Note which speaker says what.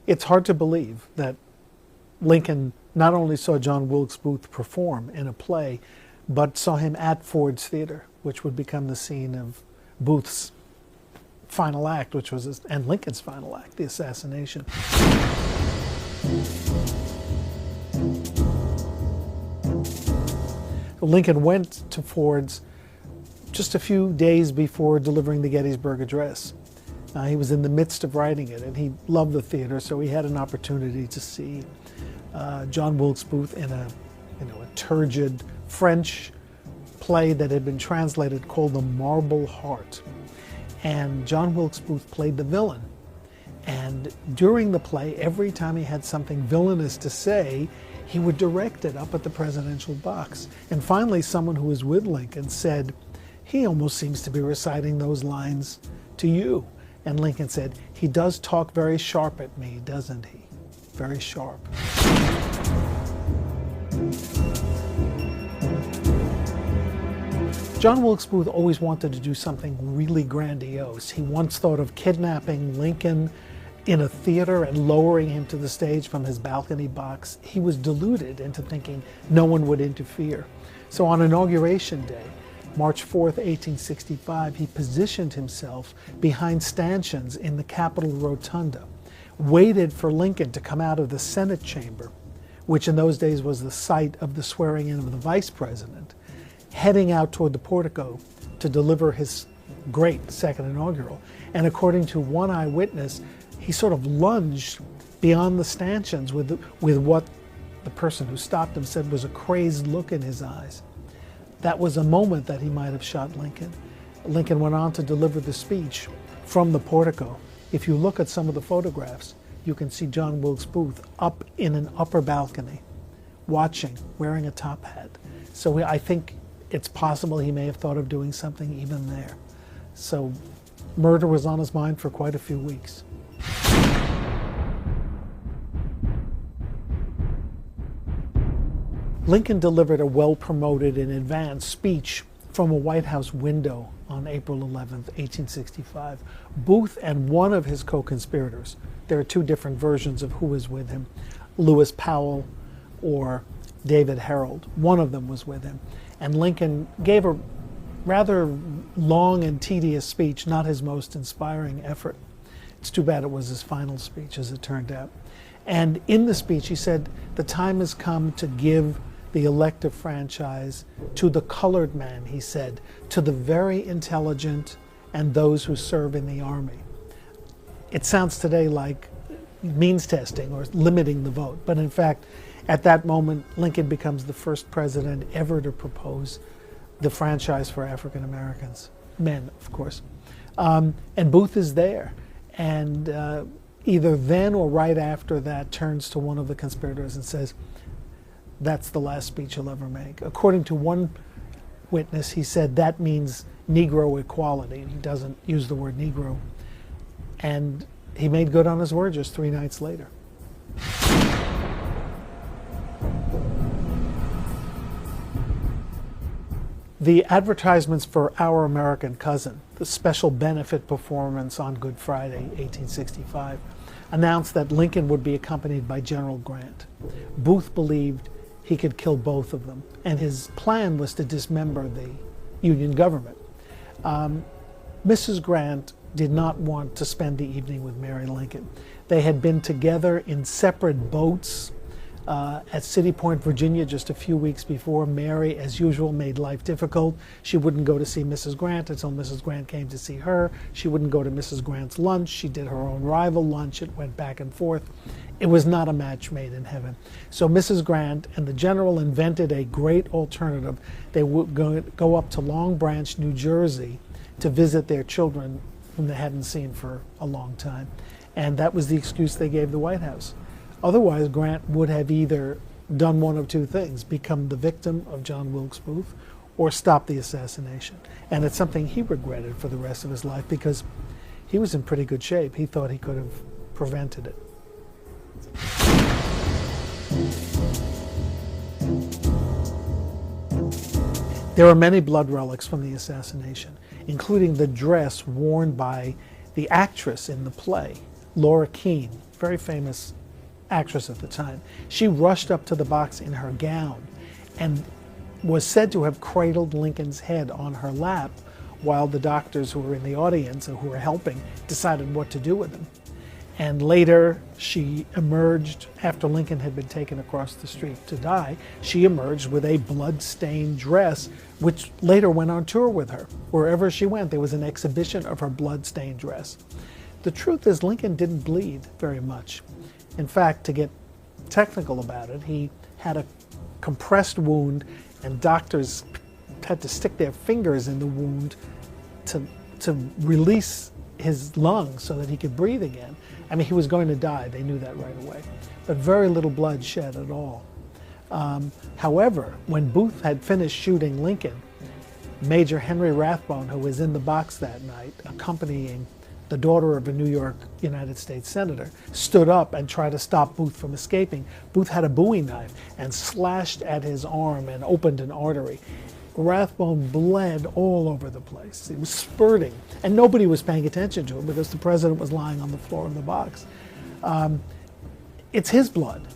Speaker 1: It's hard to believe that Lincoln not only saw John Wilkes Booth perform in a play, but saw him at Ford's Theater, which would become the scene of Booth's final act, and Lincoln's final act, the assassination. Lincoln went to Ford's just a few days before delivering the Gettysburg Address. He was in the midst of writing it, and he loved the theater, so he had an opportunity to see John Wilkes Booth in a turgid French play that had been translated called The Marble Heart. And John Wilkes Booth played the villain. And during the play, every time he had something villainous to say, he would direct it up at the presidential box. And finally, someone who was with Lincoln said, "He almost seems to be reciting those lines to you." And Lincoln said, "He does talk very sharp at me, doesn't he? Very sharp." John Wilkes Booth always wanted to do something really grandiose. He once thought of kidnapping Lincoln in a theater and lowering him to the stage from his balcony box. He was deluded into thinking no one would interfere. So on Inauguration Day, March 4th, 1865, he positioned himself behind stanchions in the Capitol Rotunda, waited for Lincoln to come out of the Senate chamber, which in those days was the site of the swearing in of the vice president, heading out toward the portico to deliver his great second inaugural. And according to one eyewitness, he sort of lunged beyond the stanchions with what the person who stopped him said was a crazed look in his eyes. That was a moment that he might have shot Lincoln. Lincoln went on to deliver the speech from the portico. If you look at some of the photographs, you can see John Wilkes Booth up in an upper balcony, watching, wearing a top hat. So I think it's possible he may have thought of doing something even there. So murder was on his mind for quite a few weeks. Lincoln delivered a well-promoted in advance speech from a White House window on April 11th, 1865. Booth and one of his co-conspirators, there are two different versions of who was with him, Lewis Powell or David Herold, one of them was with him. And Lincoln gave a rather long and tedious speech, not his most inspiring effort. It's too bad it was his final speech, as it turned out. And in the speech, he said, "The time has come to give the elective franchise to the colored man," he said, "to the very intelligent and those who serve in the army." It sounds today like means testing or limiting the vote, but in fact, at that moment, Lincoln becomes the first president ever to propose the franchise for African Americans, men, of course. And Booth is there, and either then or right after that turns to one of the conspirators and says, "That's the last speech he'll ever make." According to one witness, he said that means Negro equality. He doesn't use the word Negro. And he made good on his word just 3 nights later. The advertisements for Our American Cousin, the special benefit performance on Good Friday, 1865, announced that Lincoln would be accompanied by General Grant. Booth believed he could kill both of them, and his plan was to dismember the Union government. Mrs. Grant did not want to spend the evening with Mary Lincoln. They had been together in separate boats at City Point, Virginia, just a few weeks before. Mary, as usual, made life difficult. She wouldn't go to see Mrs. Grant until Mrs. Grant came to see her. She wouldn't go to Mrs. Grant's lunch. She did her own rival lunch. It went back and forth. It was not a match made in heaven. So Mrs. Grant and the general invented a great alternative. They would go up to Long Branch, New Jersey, to visit their children whom they hadn't seen for a long time. And that was the excuse they gave the White House. Otherwise, Grant would have either done one of two things: become the victim of John Wilkes Booth or stop the assassination. And it's something he regretted for the rest of his life, because he was in pretty good shape. He thought he could have prevented it. There are many blood relics from the assassination, including the dress worn by the actress in the play, Laura Keene, very famous actress at the time. She rushed up to the box in her gown and was said to have cradled Lincoln's head on her lap while the doctors who were in the audience and who were helping decided what to do with him. And later she emerged, after Lincoln had been taken across the street to die, she emerged with a blood-stained dress, which later went on tour with her. Wherever she went, there was an exhibition of her blood-stained dress. The truth is, Lincoln didn't bleed very much. In fact, to get technical about it, he had a compressed wound, and doctors had to stick their fingers in the wound to release his lungs so that he could breathe again. I mean, he was going to die. They knew that right away. But very little blood shed at all. However, when Booth had finished shooting Lincoln, Major Henry Rathbone, who was in the box that night, accompanying the daughter of a New York United States Senator, stood up and tried to stop Booth from escaping. Booth had a Bowie knife and slashed at his arm and opened an artery. Rathbone bled all over the place. It was spurting, and nobody was paying attention to him because the president was lying on the floor of the box. It's his blood.